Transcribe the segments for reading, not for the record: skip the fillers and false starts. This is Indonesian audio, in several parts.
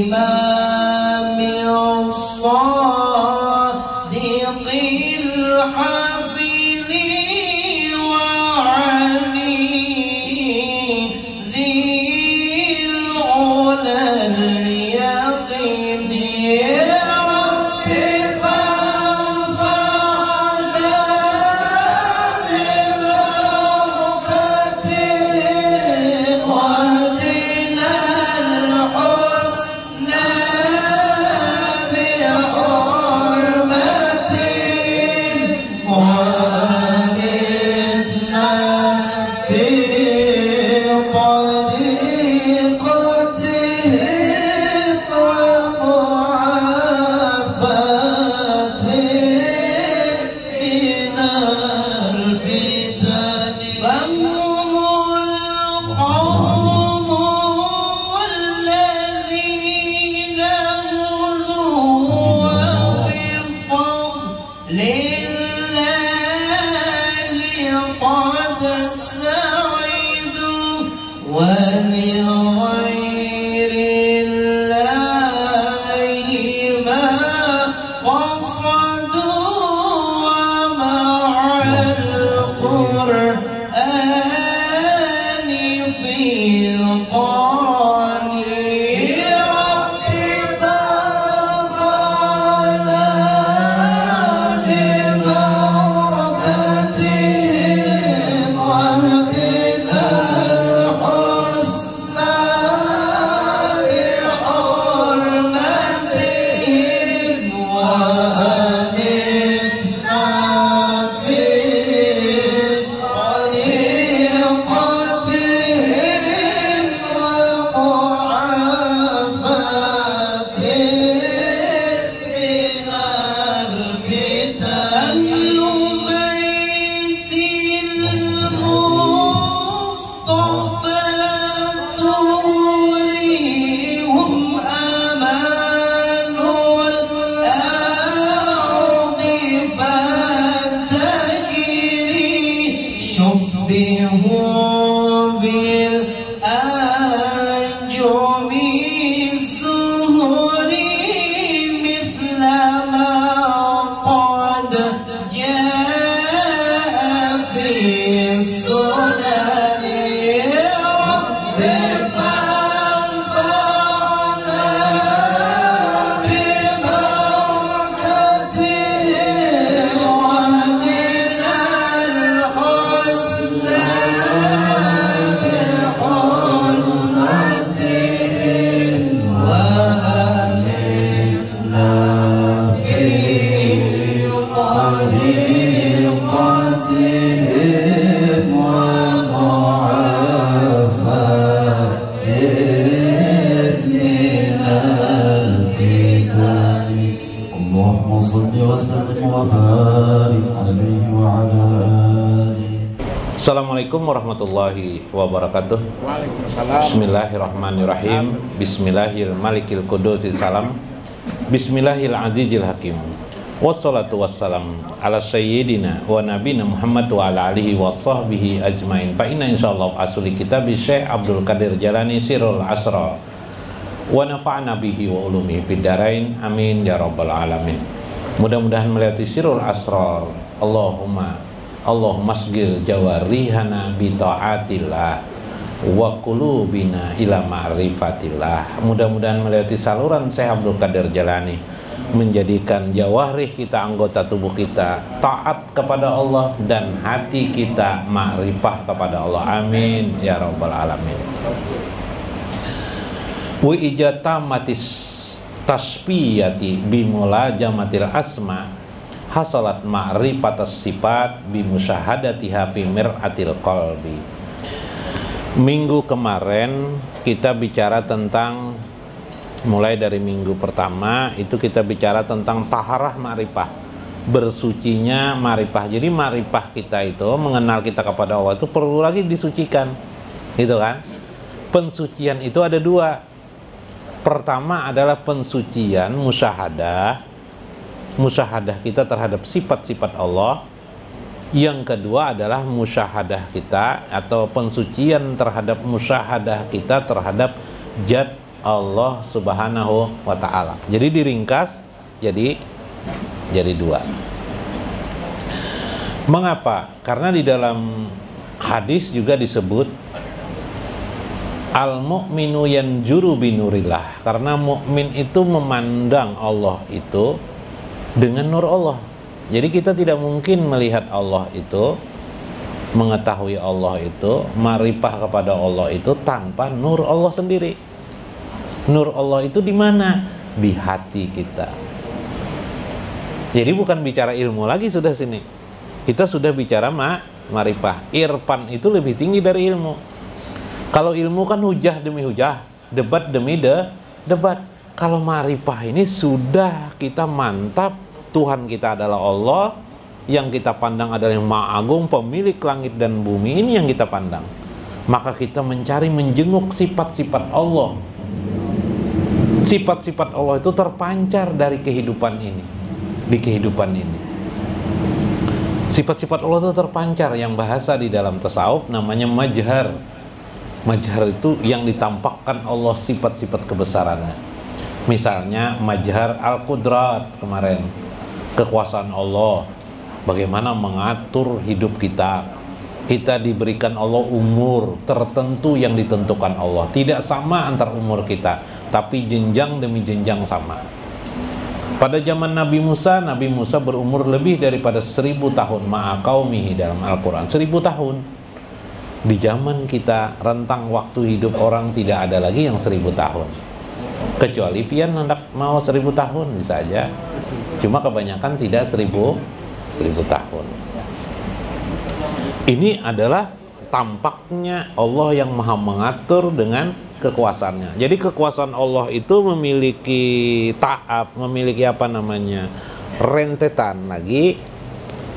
والإمام الصادق الحفيظ Assalamualaikum warahmatullahi wabarakatuh. Bismillahirrahmanirrahim. Bismillahirrahmanirrahim. Salam. Bismillahirrahmanirrahim hakim. Wassalatu wassalam ala sayyidina wa nabina Muhammad wa ala alihi wa sahbihi ajmain. Fa inna insyaallah asuli kitab Syekh Abdul Qadir Jalani Sirrul Asrar wa nafa'na bihi wa ulumihi fid dharain. Amin ya rabbal alamin. Mudah-mudahan melewati Sirrul Asrar. Allahumma asgil jawarihana bi ta'atillah wa qulubina ila ma'rifatillah. Mudah-mudahan melewati saluran Syekh Abdul Qadir Jalani, menjadikan jawarih kita, anggota tubuh kita taat kepada Allah dan hati kita ma'rifah kepada Allah. Amin ya rabbal alamin. Wa ijatamatis tasbiyati bimulajamatil asma hasalat ma'rifatas sifat bimusyahadatiha fi mir'atil qalbi. Minggu kemarin kita bicara tentang, mulai dari minggu pertama itu kita bicara tentang taharah ma'rifah, bersucinya ma'rifah. Jadi ma'rifah kita itu, mengenal kita kepada Allah itu perlu lagi disucikan, gitu kan. Pensucian itu ada dua. Pertama adalah pensucian musyahadah kita terhadap sifat-sifat Allah. Yang kedua adalah musyahadah kita atau pensucian terhadap musyahadah kita terhadap zat Allah Subhanahu wa ta'ala. Jadi diringkas jadi dua. Mengapa? Karena di dalam hadis juga disebut al-mu'minu yanjuru binurillah. Karena mukmin itu memandang Allah itu dengan nur Allah. Jadi kita tidak mungkin melihat Allah itu, mengetahui Allah itu, ma'rifah kepada Allah itu tanpa nur Allah sendiri. Nur Allah itu di mana? Di hati kita. Jadi bukan bicara ilmu lagi sudah sini. Kita sudah bicara ma'rifah. Irfan itu lebih tinggi dari ilmu. Kalau ilmu kan hujah demi hujah, debat demi debat. Kalau ma'rifah ini sudah kita mantap Tuhan kita adalah Allah, Yang kita pandang adalah yang Maha Agung, pemilik langit dan bumi. Ini yang kita pandang. Maka kita mencari menjenguk sifat-sifat Allah. Sifat-sifat Allah itu terpancar dari kehidupan ini, di kehidupan ini. Sifat-sifat Allah itu terpancar, yang bahasa di dalam tasawuf namanya majhar. Majhar itu yang ditampakkan Allah sifat-sifat kebesarannya. Misalnya majhar al-qudrat kemarin, kekuasaan Allah, bagaimana mengatur hidup kita. Kita diberikan Allah umur tertentu yang ditentukan Allah. Tidak sama antar umur kita, tapi jenjang demi jenjang sama. Pada zaman Nabi Musa berumur lebih daripada 1000 tahun ma'a qaumihi dalam Al-Quran. 1000 tahun. Di zaman kita, rentang waktu hidup orang tidak ada lagi yang 1000 tahun. Kecuali pian hendak mau 1000 tahun, bisa aja. Cuma kebanyakan tidak 1000 tahun. Ini adalah tampaknya Allah yang maha mengatur dengan kekuasaannya. Jadi kekuasaan Allah itu memiliki memiliki rentetan lagi.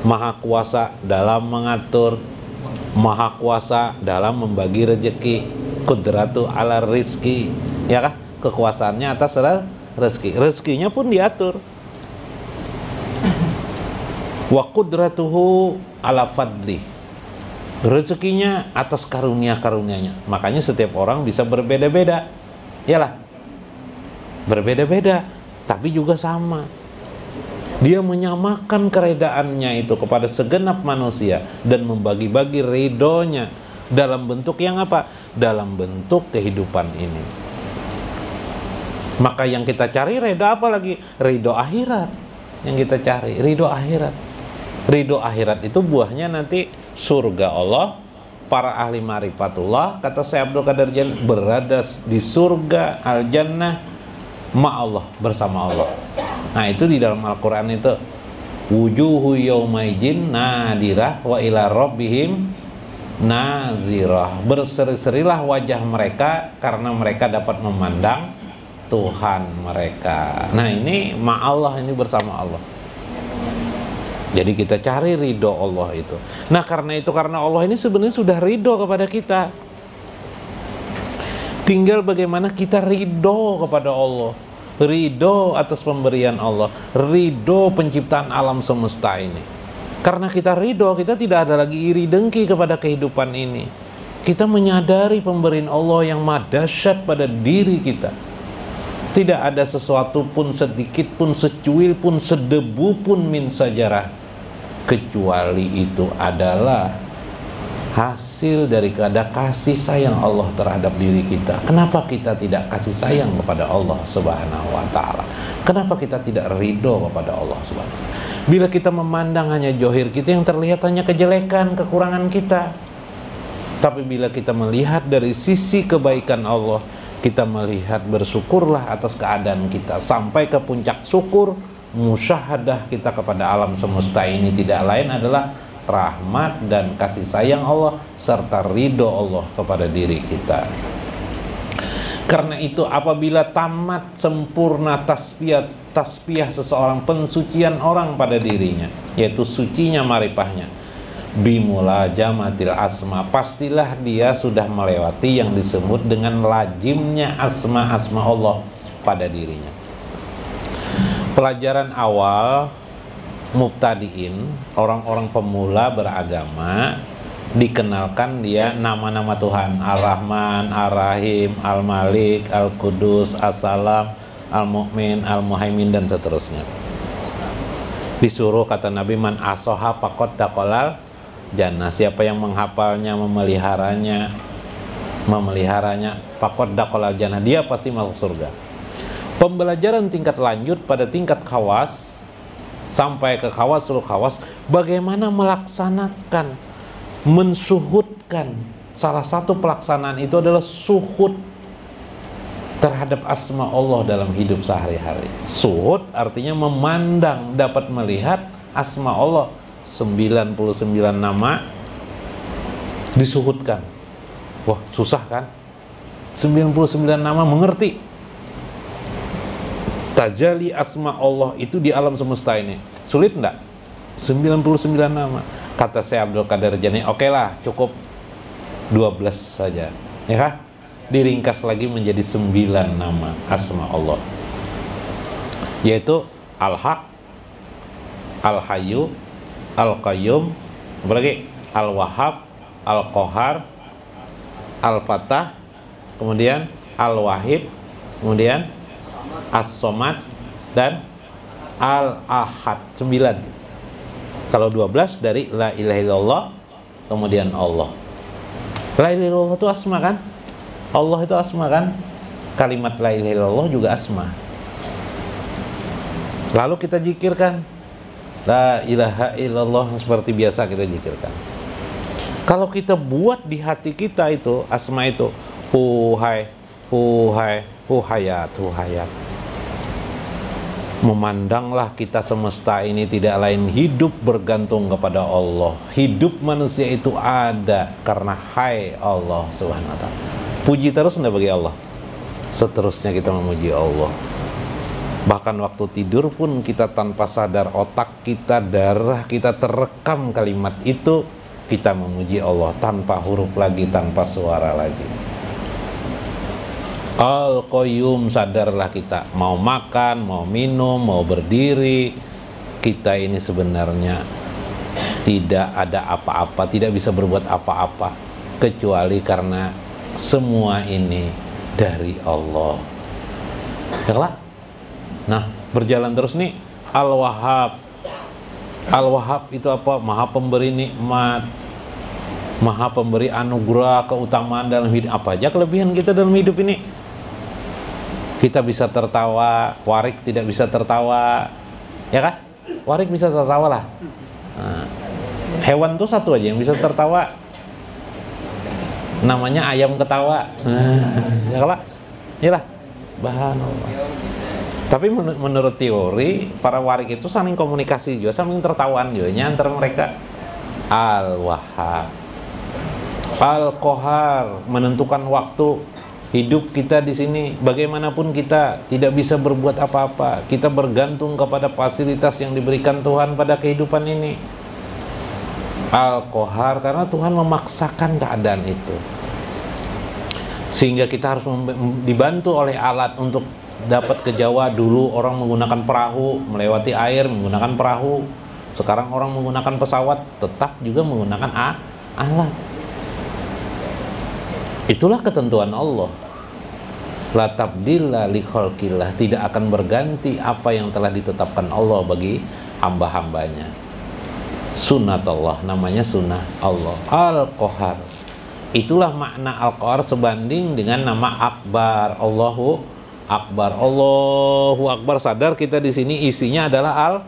Maha kuasa dalam mengatur, maha kuasa dalam membagi rezeki, qudratu ala rizki, ya kah? Kekuasaannya atas rezeki, rezekinya pun diatur. Wa qudratuhu ala fadli, rezekinya atas karunia-karunianya. Makanya setiap orang bisa berbeda-beda, iyalah, berbeda-beda, tapi juga sama. Dia menyamakan keredaannya itu kepada segenap manusia dan membagi-bagi ridhonya dalam bentuk yang apa? Dalam bentuk kehidupan ini. Maka yang kita cari reda apa lagi? Ridho akhirat. Yang kita cari ridho akhirat. Ridho akhirat itu buahnya nanti surga Allah. Para ahli ma'rifatullah, kata Syekh Abdul Qadir Jailani, berada di surga al-jannah ma'allah, bersama Allah. Nah itu di dalam Al-Quran itu, wujuhu yaumaijin nadirah wa ila rabbihim nazirah, berseri-serilah wajah mereka karena mereka dapat memandang Tuhan mereka. Nah ini ma'allah, ini bersama Allah. Jadi kita cari ridho Allah itu. Nah karena itu, karena Allah ini sebenarnya sudah ridho kepada kita. Tinggal bagaimana kita ridho kepada Allah, ridho atas pemberian Allah, ridho penciptaan alam semesta ini. Karena kita ridho, kita tidak ada lagi iri dengki kepada kehidupan ini. Kita menyadari pemberian Allah yang dahsyat pada diri kita. Tidak ada sesuatu pun, sedikit pun, secuil pun, sedebu pun min sajarah, kecuali itu adalah hasil dari kasih sayang Allah terhadap diri kita. Kenapa kita tidak kasih sayang kepada Allah Subhanahu wa ta'ala? Kenapa kita tidak ridho kepada Allah Subhanahu wa ta'ala? Bila kita memandang hanya johir kita, yang terlihat hanya kejelekan, kekurangan kita. Tapi bila kita melihat dari sisi kebaikan Allah, kita melihat bersyukurlah atas keadaan kita, sampai ke puncak syukur, musyahadah kita kepada alam semesta ini tidak lain adalah rahmat dan kasih sayang Allah serta ridho Allah kepada diri kita. Karena itu apabila tamat sempurna tasbih seseorang, pensucian orang pada dirinya, yaitu sucinya marifahnya, bimulajamatil asma, pastilah dia sudah melewati yang disebut dengan lazimnya asma-asma Allah pada dirinya. Pelajaran awal mubtadiin, orang-orang pemula beragama, dikenalkan dia nama-nama Tuhan, Ar-Rahman, Ar-Rahim, Al-Malik, Al-Qudus, As-Salam, Al-Mu'min, Al-Muhaimin, dan seterusnya. Disuruh, kata Nabi, man asoha pakot dakolal jannah, siapa yang menghafalnya, memeliharanya, pakot dakolal jannah, dia pasti masuk surga. Pembelajaran tingkat lanjut pada tingkat khawas sampai ke khawasul khawas, bagaimana melaksanakan, mensuhudkan. Salah satu pelaksanaan itu adalah suhud terhadap asma Allah dalam hidup sehari-hari. Suhud artinya memandang, dapat melihat asma Allah, 99 nama disuhudkan. Wah, susah kan? 99 nama mengerti. Tajali asma Allah itu di alam semesta ini sulit enggak? 99 nama. Kata Syekh Abdul Qadir Jani, oke lah, cukup 12 saja. Ya kah? Diringkas lagi menjadi 9 nama asma Allah. Yaitu Al-Haq, Al-Hayyu, Al-Qayyum, apalagi Al-Wahhab, Al-Qahhar, Al-Fattah, kemudian Al-Wahid, kemudian As-Somad, dan Al-Ahad. 9. Kalau 12 dari La ilaha illallah, kemudian Allah. La ilaha illallah itu asma kan? Allah itu asma kan? Kalimat La ilaha illallah juga asma. Lalu kita zikirkan La ilaha illallah seperti biasa kita zikirkan. Kalau kita buat di hati kita itu asma itu, huhai, huhai, huhayat, huhayat. Memandanglah kita semesta ini tidak lain hidup bergantung kepada Allah. Hidup manusia itu ada karena hai Allah Subhanahu wa ta'ala. Puji terus enggak bagi Allah? Seterusnya kita memuji Allah. Bahkan waktu tidur pun kita tanpa sadar, otak kita, darah kita terekam kalimat itu, kita memuji Allah tanpa huruf lagi, tanpa suara lagi. Al-Qayyum, sadarlah kita, mau makan, mau minum, mau berdiri, kita ini sebenarnya tidak ada apa-apa, tidak bisa berbuat apa-apa kecuali karena semua ini dari Allah. Ya, nah, berjalan terus nih. Al-Wahhab. Al-Wahhab itu apa? Maha pemberi nikmat, maha pemberi anugerah, keutamaan dalam hidup. Apa aja kelebihan kita dalam hidup ini? Kita bisa tertawa, warik tidak bisa tertawa, ya kan? Warik bisa tertawa lah. Nah, hewan tuh satu aja yang bisa tertawa, namanya ayam ketawa. Ya kan? Iyalah, bahan Allah. Tapi menurut teori, para warik itu saling komunikasi juga, saling tertawaan juga antara mereka. Al-Wahhab, Al-Qahhar, menentukan waktu hidup kita di sini. Bagaimanapun kita tidak bisa berbuat apa-apa, kita bergantung kepada fasilitas yang diberikan Tuhan pada kehidupan ini. Al-Qahhar, karena Tuhan memaksakan keadaan itu, sehingga kita harus dibantu oleh alat untuk dapat ke Jawa. Dulu orang menggunakan perahu, melewati air menggunakan perahu. Sekarang orang menggunakan pesawat, tetap juga menggunakan alat. Itulah ketentuan Allah. La tabdila li khalqillah, tidak akan berganti apa yang telah ditetapkan Allah bagi hamba-hambanya. Sunnatullah, namanya sunnah Allah. Al-Qahhar, itulah makna Al-Qahhar sebanding dengan nama Akbar. Allahu Akbar, Allahu Akbar. Sadar kita di sini isinya adalah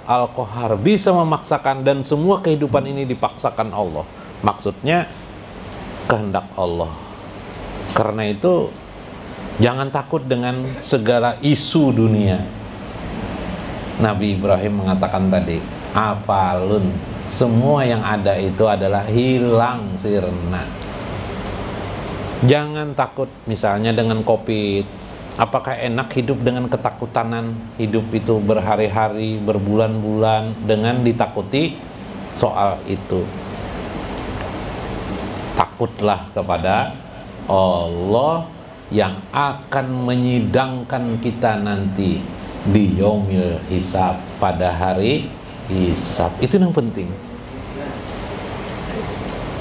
Al-Qahhar, bisa memaksakan, dan semua kehidupan ini dipaksakan Allah. Maksudnya kehendak Allah. Karena itu jangan takut dengan segala isu dunia. Nabi Ibrahim mengatakan tadi, afalun, semua yang ada itu adalah hilang sirna. Jangan takut misalnya dengan COVID. Apakah enak hidup dengan ketakutanan? Hidup itu berhari-hari, berbulan-bulan dengan ditakuti soal itu. Takutlah kepada Allah yang akan menyidangkan kita nanti di yaumil hisab, pada hari hisab. Itu yang penting.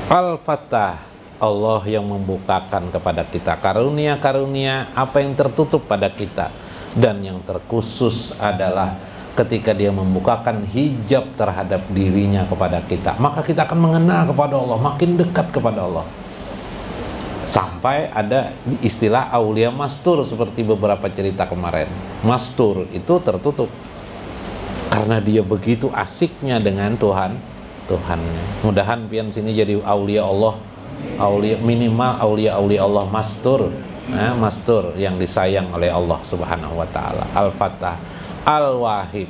Al-Fattah, Allah yang membukakan kepada kita karunia-karunia apa yang tertutup pada kita. Dan yang terkhusus adalah ketika dia membukakan hijab terhadap dirinya kepada kita, maka kita akan mengenal kepada Allah, makin dekat kepada Allah. Sampai ada istilah aulia mastur, seperti beberapa cerita kemarin. Mastur itu tertutup karena dia begitu asiknya dengan Tuhannya. Mudahan pian sini jadi aulia Allah, aulia, minimal aulia Allah mastur, mastur yang disayang oleh Allah Subhanahu wa taala. Al-Fattah, Al-Wahid,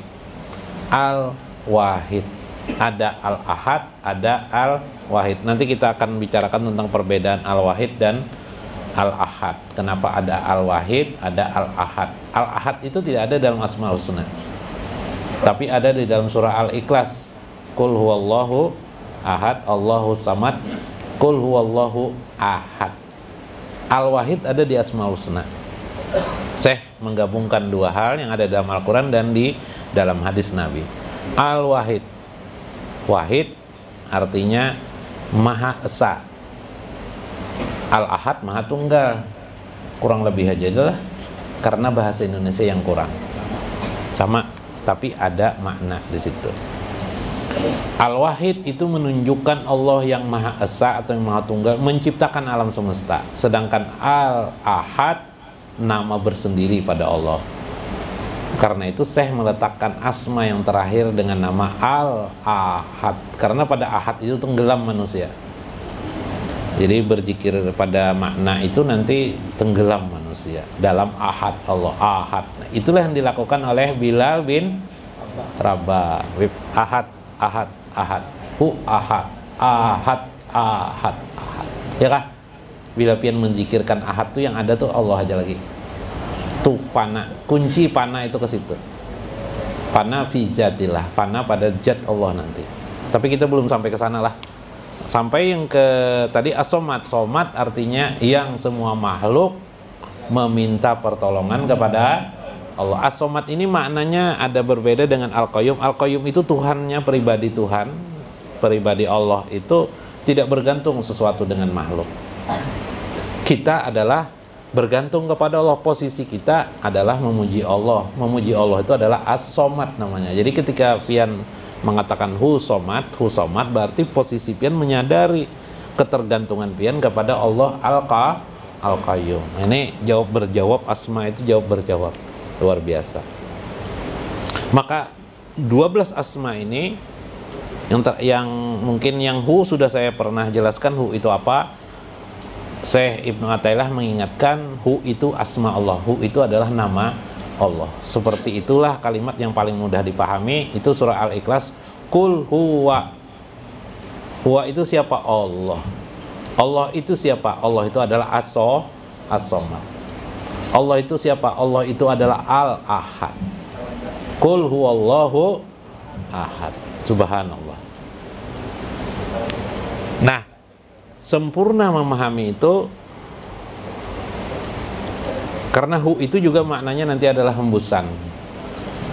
Al-Wahid. Ada Al-Ahad, ada Al-Wahid. Nanti kita akan bicarakan tentang perbedaan Al-Wahid dan Al-Ahad. Kenapa ada Al-Wahid, ada Al-Ahad. Al-Ahad itu tidak ada dalam Asmaul Husna, tapi ada di dalam surah Al-Ikhlas. Qul huwallahu ahad, Allahu samad, Qul huwallahu ahad. Al-Wahid ada di Asmaul Husna. Syekh menggabungkan dua hal yang ada dalam Al-Quran dan di dalam hadis Nabi. Al-Wahid, Wahid artinya Maha Esa. Al-Ahad Maha Tunggal. Kurang lebih aja adalah karena bahasa Indonesia yang kurang. Sama, tapi ada makna di situ. Al-Wahid itu menunjukkan Allah yang Maha Esa atau yang Maha Tunggal menciptakan alam semesta. Sedangkan Al-Ahad nama bersendiri pada Allah. Karena itu Syekh meletakkan asma yang terakhir dengan nama Al-Ahad. Karena pada Ahad itu tenggelam manusia. Jadi berzikir pada makna itu nanti tenggelam manusia dalam Ahad Allah. Ahad. Nah, itulah yang dilakukan oleh Bilal bin Rabah. Ahad, Ahad, Ahad, Hu Ahad, Ahad, Ahad, Ahad. Ya kah? Bila pian menzikirkan Ahad tuh yang ada tuh Allah aja lagi. Tuh fana, kunci fana itu ke situ. Fana fi zatillah, fana pada zat Allah nanti. Tapi kita belum sampai ke sana lah. Sampai yang ke tadi as-somad. Somad artinya yang semua makhluk meminta pertolongan kepada Allah. As-somad ini maknanya ada berbeda dengan Al-Qayyum. Al-Qayyum itu Tuhannya, pribadi Tuhan, pribadi Allah itu tidak bergantung sesuatu dengan makhluk. Kita adalah bergantung kepada Allah. Posisi kita adalah memuji Allah. Memuji Allah itu adalah as-somad namanya. Jadi ketika pian mengatakan hu somad berarti posisi pian menyadari ketergantungan pian kepada Allah Al-Qayyum. Nah, ini jawab berjawab, asma itu jawab berjawab. Luar biasa. Maka 12 asma ini yang mungkin yang hu sudah saya pernah jelaskan hu itu apa. Syekh Ibnu Athaillah mengingatkan hu itu asma Allah. Hu itu adalah nama Allah. Seperti itulah kalimat yang paling mudah dipahami. Itu surah Al-Ikhlas. Qul huwa. Huwa itu siapa? Allah. Allah itu siapa? Allah itu adalah as-somad. Allah itu siapa? Allah itu adalah Al-Ahad. Qul huwallahu ahad. Subhanallah. Nah, sempurna memahami itu karena hu itu juga maknanya nanti adalah hembusan.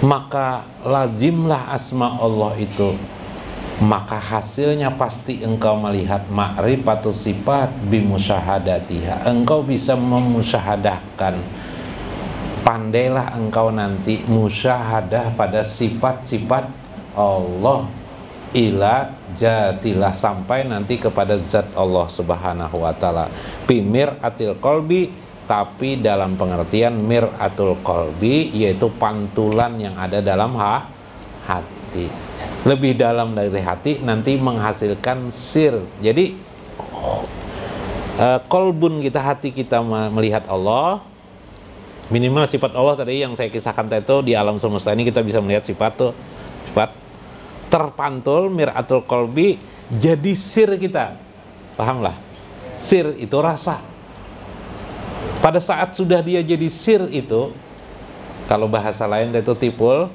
Maka lazimlah asma Allah itu. Maka hasilnya pasti engkau melihat ma'rifatus sifat bimusyahadatiha. Engkau bisa memusyahadahkan. Pandailah engkau nanti musyahadah pada sifat-sifat Allah ila jatilah, sampai nanti kepada zat Allah Subhanahu wa taala. Bimir atil qalbi, tapi dalam pengertian mir'atul qalbi, yaitu pantulan yang ada dalam hati. Lebih dalam dari hati nanti menghasilkan sir. Jadi kolbun kita, hati kita melihat Allah, minimal sifat Allah tadi yang saya kisahkan tadi itu di alam semesta ini kita bisa melihat sifat tuh, sifat terpantul mir'atul qalbi jadi sir kita. Pahamlah? Sir itu rasa. Pada saat sudah dia jadi sir itu, kalau bahasa lain itu tiplul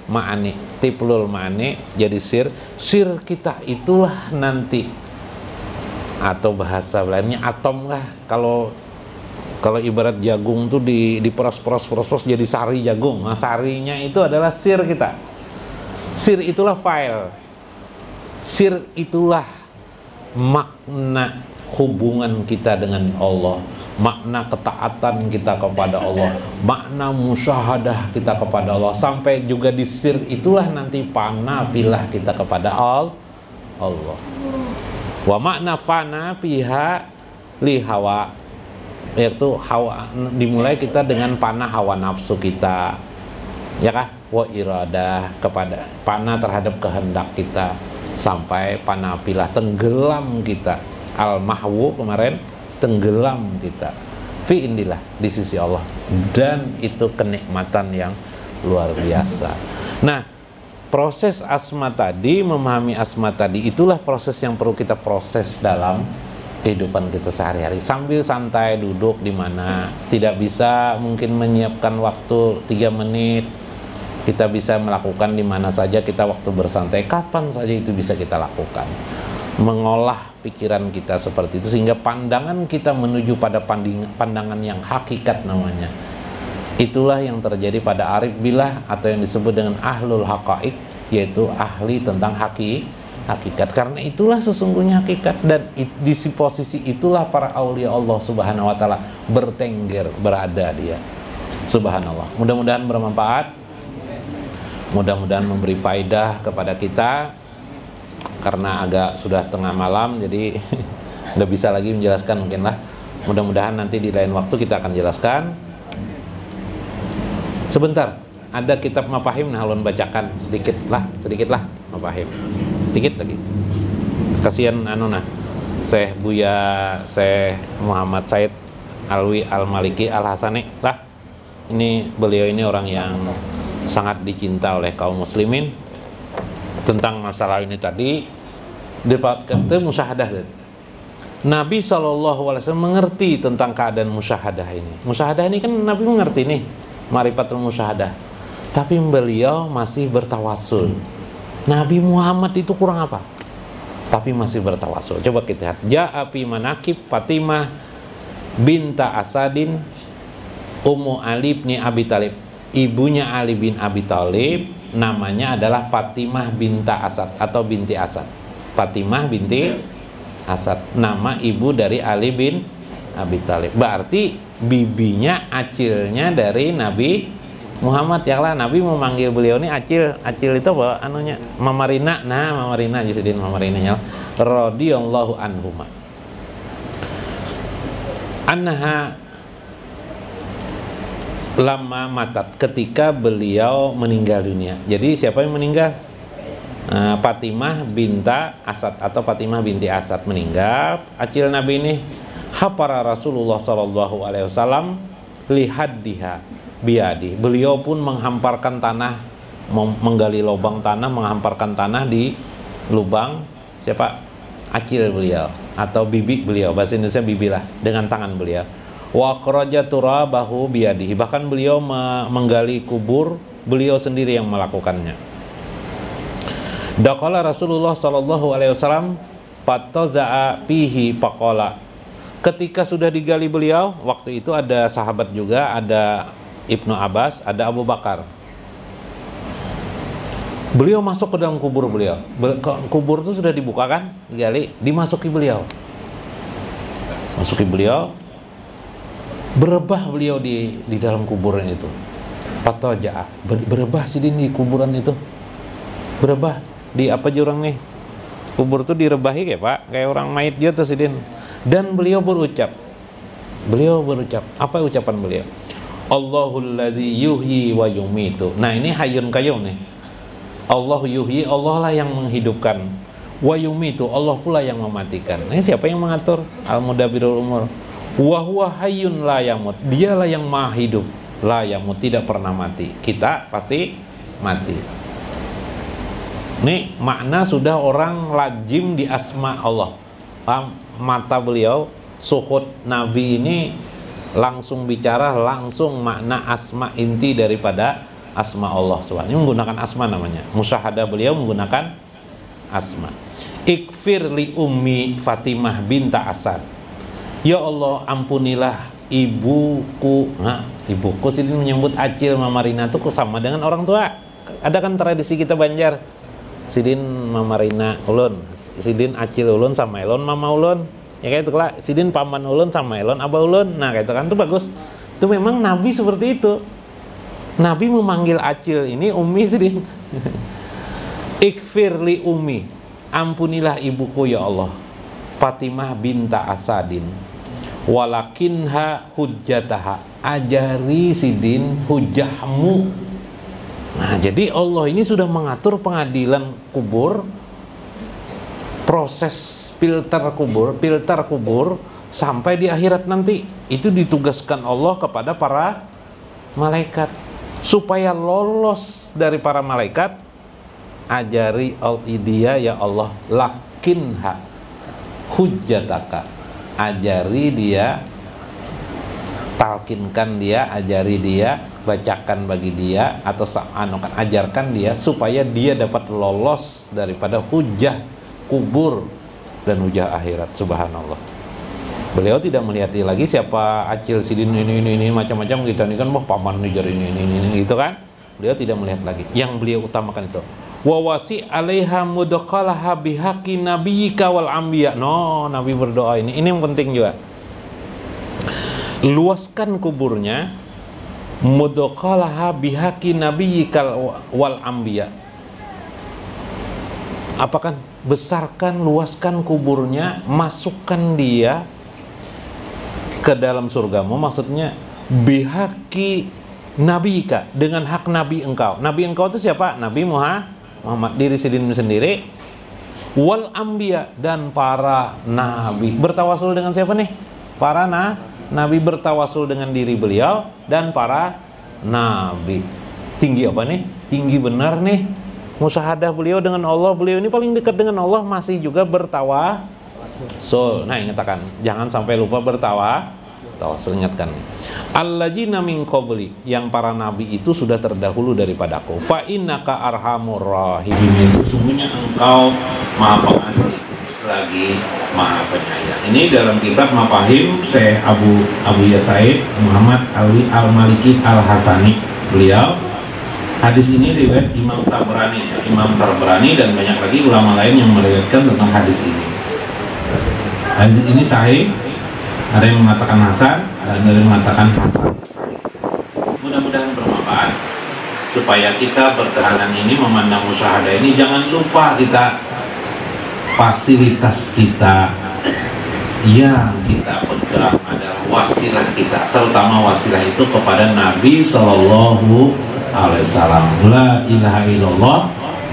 ma'ani, jadi sir kita itulah nanti, atau bahasa lainnya atom lah. Kalau ibarat jagung tuh diperos jadi sari jagung. Nah, sarinya itu adalah sir kita. Sir itulah file. Sir itulah makna hubungan kita dengan Allah, makna ketaatan kita kepada Allah, makna musyahadah kita kepada Allah, sampai juga di sir itulah nanti fana pilah kita kepada Allah. Wa makna fana piha li hawa, yaitu hawa, dimulai kita dengan fana hawa nafsu kita, ya kah? Wa iradah, kepada fana terhadap kehendak kita, sampai fana pilah tenggelam kita. Al-mahwu kemarin, tenggelam kita fi indillah, di sisi Allah, dan itu kenikmatan yang luar biasa. Nah, proses asma tadi, memahami asma tadi, itulah proses yang perlu kita proses dalam kehidupan kita sehari-hari, sambil santai duduk di mana, tidak bisa mungkin menyiapkan waktu 3 menit Kita bisa melakukan di mana saja kita waktu bersantai, kapan saja itu bisa kita lakukan. Mengolah pikiran kita seperti itu sehingga pandangan kita menuju pada pandangan yang hakikat namanya. Itulah yang terjadi pada arif billah atau yang disebut dengan ahlul haqaiq, yaitu ahli tentang hakikat. Karena itulah sesungguhnya hakikat, dan di posisi itulah para aulia Allah Subhanahu wa taala bertengger, berada dia. Subhanallah. Mudah-mudahan bermanfaat. Mudah-mudahan memberi faedah kepada kita. Karena agak sudah tengah malam, jadi udah bisa lagi menjelaskan mungkin lah. Mudah-mudahan nanti di lain waktu kita akan jelaskan. Sebentar, ada kitab Mafahim, nah ulun bacakan sedikit lah Mafahim. Dikit lagi. Kasihan Syekh Buya Syekh Muhammad Said Alwi Al-Maliki Al-Hasani lah. Ini beliau ini orang yang sangat dicinta oleh kaum muslimin. Tentang masalah ini tadi dapatkan musyahadah. Nabi SAW mengerti tentang keadaan musyahadah ini. Musyahadah ini kan Nabi mengerti nih, marifatul musyahadah. Tapi beliau masih bertawasul. Nabi Muhammad itu kurang apa? Tapi masih bertawasul. Coba kita lihat. Ja'a fi manaqib Fatimah binta Asadin Ummu Ali bin Abi Thalib. Ibunya Ali bin Abi Thalib namanya adalah Fatimah binta Asad atau binti Asad. Fatimah binti Asad, nama ibu dari Ali bin Abi Thalib. Berarti bibinya, acilnya dari Nabi Muhammad. Yang lah Nabi memanggil beliau ini acil. Acil itu apa anunya? Mamarina. Nah, Mamarina jisidin Mamarinanya radhiyallahu anhuma. Anha lama matat, ketika beliau meninggal dunia. Jadi siapa yang meninggal? Fatimah binta Asad atau Fatimah binti Asad meninggal. Acil Nabi ini hapara Rasulullah SAW lihaddiha biadi. Beliau pun menghamparkan tanah, menggali lubang tanah, menghamparkan tanah di lubang siapa? Acil beliau atau bibi beliau, bahasa Indonesia bibi lah, dengan tangan beliau. Wa akhraja turabahu biyadihi, bahkan beliau menggali kubur, beliau sendiri yang melakukannya. Daqala Rasulullah sallallahu alaihi wasallam fataza'a fihi faqala. Ketika sudah digali beliau, waktu itu ada sahabat juga, ada Ibnu Abbas, ada Abu Bakar. Beliau masuk ke dalam kubur beliau. Kubur itu sudah dibuka kan, digali, dimasuki beliau. Masuki beliau. Berebah beliau di dalam kuburan itu. Fataja'a, berebah sidin di kuburan itu. Berebah di apa jurang nih? Kubur itu direbahi kayak Pak, kayak orang mayit gitu sidin. Dan beliau berucap. Apa ucapan beliau? Allahul ladzi yuhyi wa yumitu. Nah, ini hayyun qayyum nih. Allah yuhyi, Allah lah yang menghidupkan. Wa yumitu, Allah pula yang mematikan. Ini siapa yang mengatur? Al-Mudabbirul Umur. Wa huwa hayyun la yamut. Dialah yang maha hidup, la yamut, tidak pernah mati. Kita pasti mati. Ini makna sudah orang lazim di asma Allah. Mata beliau, suhud Nabi ini langsung bicara, langsung makna asma inti daripada asma Allah SWT. Ini menggunakan asma namanya. Musyahadah beliau menggunakan asma. Ikfir li ummi Fatimah binta Asad. Ya Allah, ampunilah ibuku. Nah, ibuku sidin menyebut acil Mamarina itu sama dengan orang tua. Ada kan tradisi kita Banjar. Sidin Mamarina ulun, sidin acil ulun sama elon mama ulun. Ya kayak itu lah, sidin paman ulun sama elon abah ulun. Nah, kayak itu kan, itu bagus. Itu memang Nabi seperti itu. Nabi memanggil acil ini ummi sidin. Ikfir li ummi. Ampunilah ibuku ya Allah. Fatimah binta Asadin. Walakinha hujjataha, ajari sidin hujahmu. Nah, jadi Allah ini sudah mengatur pengadilan kubur, proses filter kubur sampai di akhirat nanti. Itu ditugaskan Allah kepada para malaikat supaya lolos dari para malaikat. Ajari dia ya Allah, lakinha hujjataka, ajari dia talkinkan dia, ajari dia, bacakan bagi dia, atau ajarkan dia supaya dia dapat lolos daripada hujah kubur dan hujah akhirat. Subhanallah. Beliau tidak melihat lagi siapa Acil Sidin ini macam-macam gitu. Ini kan paman nijar ini gitu kan. Beliau tidak melihat lagi. Yang beliau utamakan itu wa wasi 'alaiha mudkhalaha bihaqqi nabiyyika wal anbiya. No, Nabi berdoa ini yang penting juga. Luaskan kuburnya, mudkhalaha bihaqqi nabiyyika wal anbiya. Apa kan? Besarkan, luaskan kuburnya, masukkan dia ke dalam surgamu, maksudnya bihaqqi nabiyika, dengan hak nabi engkau. Nabi engkau itu siapa? Nabi Muhammad, diri sendiri, wal anbiya, dan para nabi. Bertawasul dengan siapa nih? Para nabi, bertawasul dengan diri beliau dan para nabi. Tinggi apa nih? Tinggi benar nih musyahadah beliau dengan Allah. Beliau ini paling dekat dengan Allah, masih juga bertawasul. Nah, ingatkan, jangan sampai lupa bertawasul. Ingatkan, alladzina min qabli, yang para nabi itu sudah terdahulu daripadaku. Fa innaka arhamur rahimin, sesungguhnya engkau maha pengasih lagi maha penyayang. Ini dalam kitab Mafahim Syekh Abu Yasaid Muhammad Ali Al-Maliki Al-Hasani. Beliau, hadis ini riwayat Imam Tabrani dan banyak lagi ulama lain yang meriwayatkan tentang hadis ini. Hadis ini sahih, ada yang mengatakan hasan, ada yang mengatakan hasan. Mudah-mudahan bermanfaat supaya kita berkenan ini memandang musyahadah ini. Jangan lupa kita fasilitas kita yang kita pegang adalah wasilah kita, terutama wasilah itu kepada Nabi Sallallahu Alaihi Wasallam. La ilaha illallah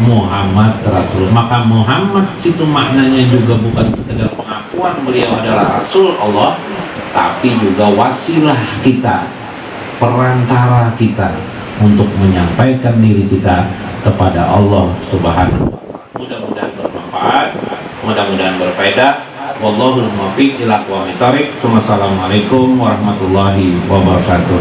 Muhammad Rasul. Maka Muhammad situ maknanya juga bukan sekedar pengakuan beliau adalah Rasul Allah, tapi juga wasilah kita, perantara kita untuk menyampaikan diri kita kepada Allah Subhanahu wa Ta'ala. Mudah-mudahan bermanfaat, mudah-mudahan berfaedah. Wallahul muwaffiq ila aqwamit thoriq. Wassalamualaikum warahmatullahi wabarakatuh.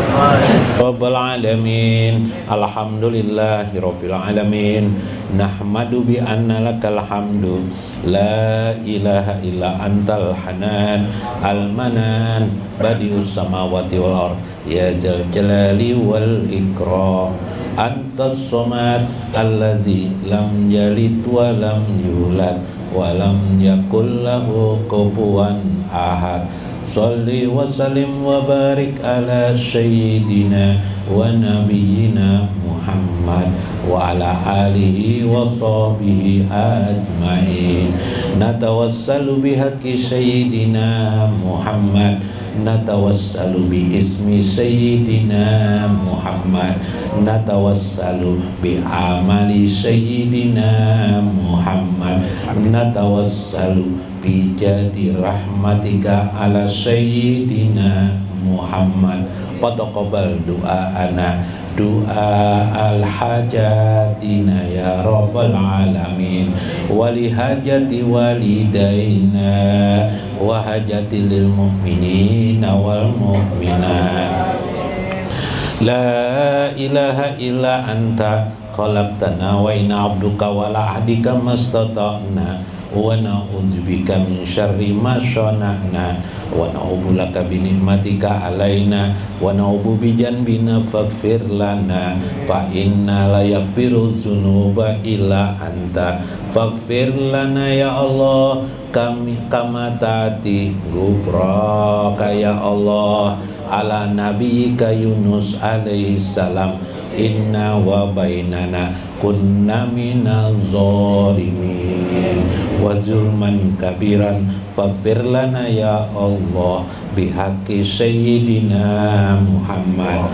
Rabbil alamin, alhamdulillahi rabbil alamin. Nahmadu bi anna lakal hamdu, la ilaha illa antal hanan al-manan, badius samawati wal ard, ya jal jalali wal ikram. Antas somad alladzi lam yalid wa lam yulad wa lam yakul lahu kufuwan ahad. Shalli wa sallim wa barik ala sayyidina wa nabiyyina Muhammad wa ala alihi wa sahbihi ajma'in. Natawassalu bihaqqi sayyidina Muhammad, natawassalu bi ismi sayyidina Muhammad, natawassalu bi amali sayyidina Muhammad, natawassalu bi jadi rahmatika ala sayyidina Muhammad. Wa taqabbal du'aana du'a al-hajatina ya rabbal alamin, wali hajati walidaina wa hajati lil mu'minina wal mu'minat. La ilaha illa anta khalaqtana wa inna abduka wa la ahdika mastata'na wa na'udzubika min syarri ma syana'na wa na'udzu laka bi ni'matika alaina wa na'udzu bi janbina faghfir lana fa inna la yaghfiru dzunuba illa anta faghfir lana ya Allah kama ta'ati gufraka ya Allah ala nabiyyika Yunus alaihi salam. Inna wa bainana kunna minaz zalimin wa zulman kabiran faghfir lana ya Allah bihaqqi sayyidina Muhammad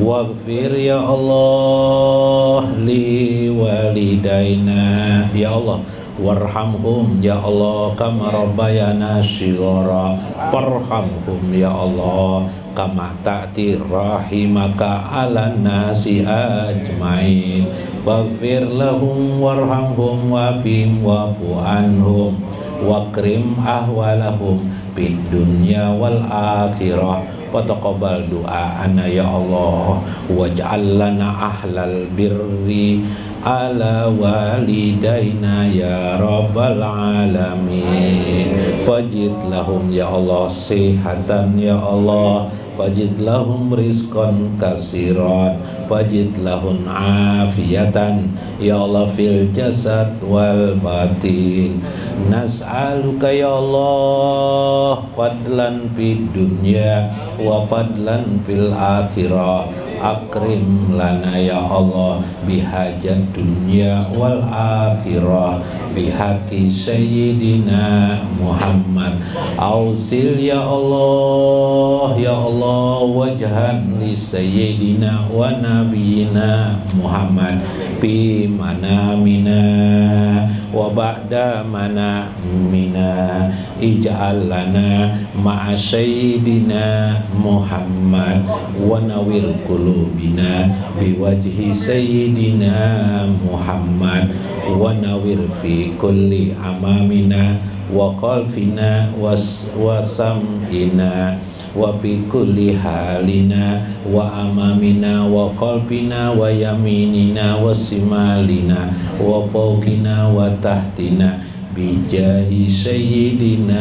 waghfir ya Allah li walidaina ya Allah warhamhum ya Allah kama rabbayana shighara warhamhum ya Allah kama ta'ti rahimaka ala nasi ajmain faghfir lahum warhamhum wa'fihim wa'fu anhum wakrim ahwalahum fid dunya wal akhirah wa taqabbal du'ana ya Allah waj'al lana ahlal birri ala walidaina ya rabbal alamin wajid lahum ya Allah sihatan ya Allah wajid lahum rizqan kasiran wajid lahum afiyatan ya Allah fil jasad wal batin nas'aluka ya Allah fadlan fid dunya wa fadlan fil akhirah akrim lana ya Allah bihajat dunya wal akhirah bihaqi sayyidina Muhammad ausil ya Allah wajhan li sayyidina wa nabiyina Muhammad bi manamina wa ba'da manamina ij'al lana ma'a sayyidina Muhammad wa nawir qulubina biwajhi sayyidina Muhammad wa nawir fi kulli amamina wa qalfina wa sam'ina wa fi kulli halina wa amamina wa qalbina wa yaminina wa simalina wa fawqina wa tahtina bijahi sayyidina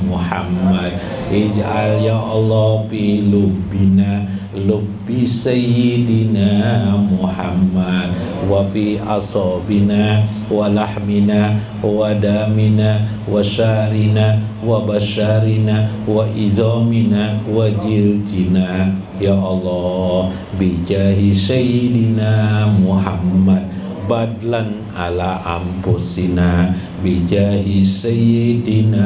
Muhammad ij'al ya Allah bi lubbina lubbi sayyidina Muhammad wa fi asobina wa lahmina wa damina wa syarina wa basyarina wa izamina wa jiltina ya Allah bijahi sayyidina Muhammad badlan ala ampusina bijahi sayyidina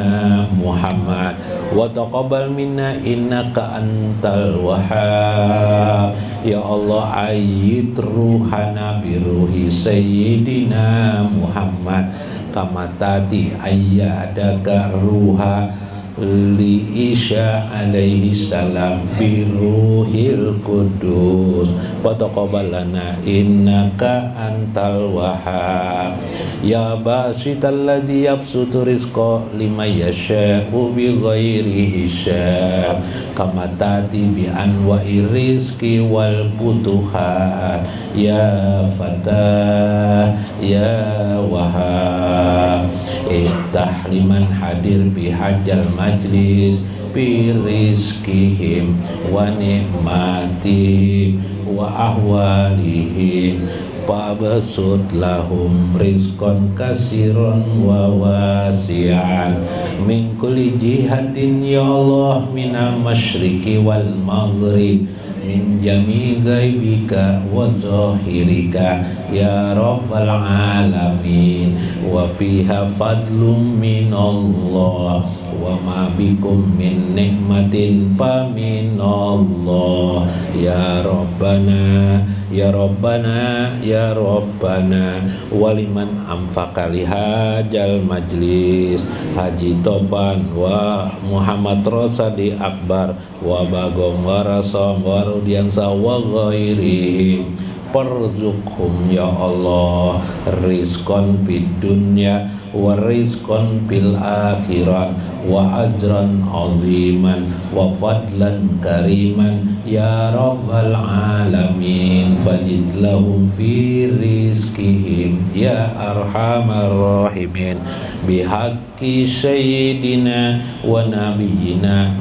Muhammad wa taqabbal minna innaka antal wahhab ya Allah ayyid ruhana bi ruhi sayyidina Muhammad kama tati ayyadaka ruha li Isya alaihi salam bi ruhil kudus wa taqabbal lana innaka antal wahhab ya basital ladzi yabsutu rizqa liman yasha'u bi ghairi hisab kama tati bi anwa'i rizqi wal butuhat ya fatah ya wahhab iftah liman hadir bi hajjal majlis bi rizqihim wa ni'matihim wa ahwalihim fabsut lahum rizqan kasiran wa wasi'an min kulli jihatin ya Allah minal masyriqi wal maghrib min jami ghaibika wa zahirika ya rabbal alamin wa fiha fadlum minallah wa ma bikum min nikmatin fa minallah ya rabbana ya rabbana ya rabbana waliman amfaka lihajal majlis Haji Topan wa Muhammad Rosadi Akbar wa Bagong wa Rasom wa Rudiansa wa ghairihim parzuqhum ya Allah rizqan fid dunya wa rizqan fil akhirat wa ajran aziman wa fadlan kariman ya rabbal alamin fajid lahum fi rizqihim ya arhamar rahimin bihaqqi sayyidina wa nabiyyina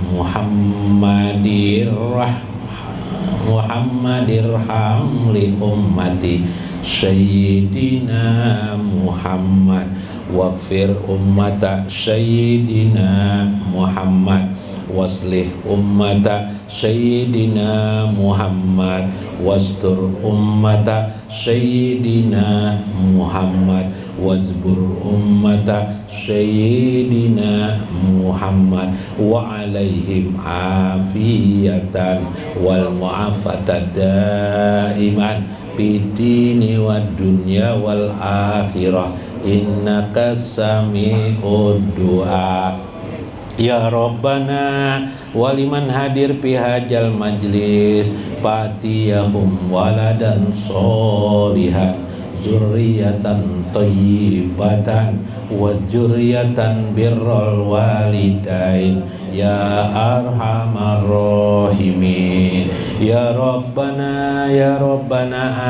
Muhammadir hamli ummati sayyidina Muhammad waghfir ummata sayyidina Muhammad waslih ummata sayyidina Muhammad wastur ummata sayyidina Muhammad wazbur ummata sayyidina Muhammad wa alaihim afiyatan wal mu'afata daiman bidini wad dunya wal akhirah innaka sami'ud du'a ya Rabbana waliman hadir pihajal majlis patiyahum waladan solihan zurriyatan thayyibatan wa dzurriyyatan birrul walidain ya arhamar rahimin ya rabbana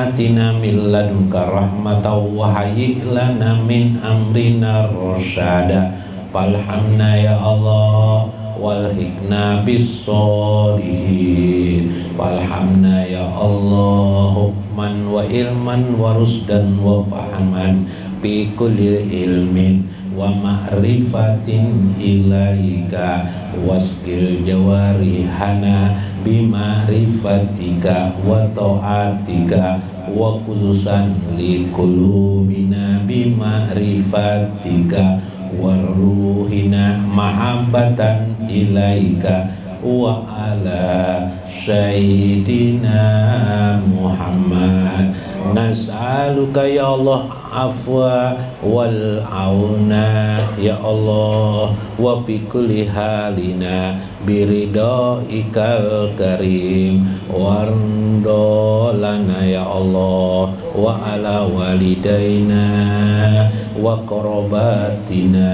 atina min ladunka rahmatan wa hayyi lana min amrina rasyada falhamna ya Allah walhikna bis solihin walhamna ya Allah hukman wa ilman wa rusdan wa fahaman bi kulli ilmin wa ma'rifatin ilaika waskil jawarihana bima'rifatika wa ta'atika wa khususan li qulubina bima'rifatika waruhina mahabbatan ilaika wa ala sayyidina Muhammad nas'aluka ya Allah afwa wal auna ya Allah wa fi kulli halina biridhaikal karim warndolana ya Allah wa ala walidaina wa qarabatina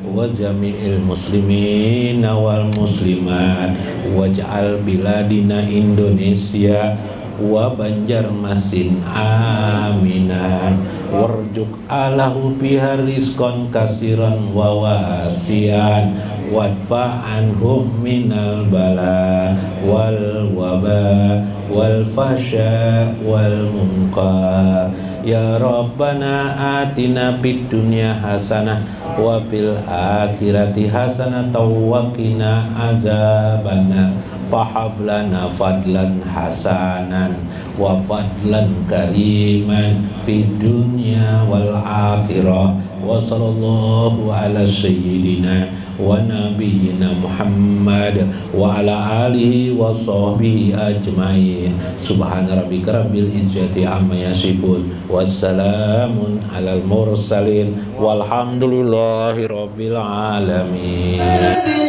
wa jami'il muslimina wal muslimat waj'al biladina Indonesia wa Banjarmasin aminan warjuk alahu biha rizqan kasiran wa wasian wadfa anhum minal bala wal waba wal fasha wal munkar ya rabbana atina fid dunya hasanah wa fil akhirati hasanah wa qina azabannar fahablana fadlan hasanan wa fadlan kariman fid dunya wal akhirah wa sallallahu ala sayyidina wa nabiyyina Muhammad wa ala alihi wa sahbihi ajmain subhana rabbika rabbil izzati amma yasifun wassalamun alal mursalin walhamdulillahi rabbil alamin.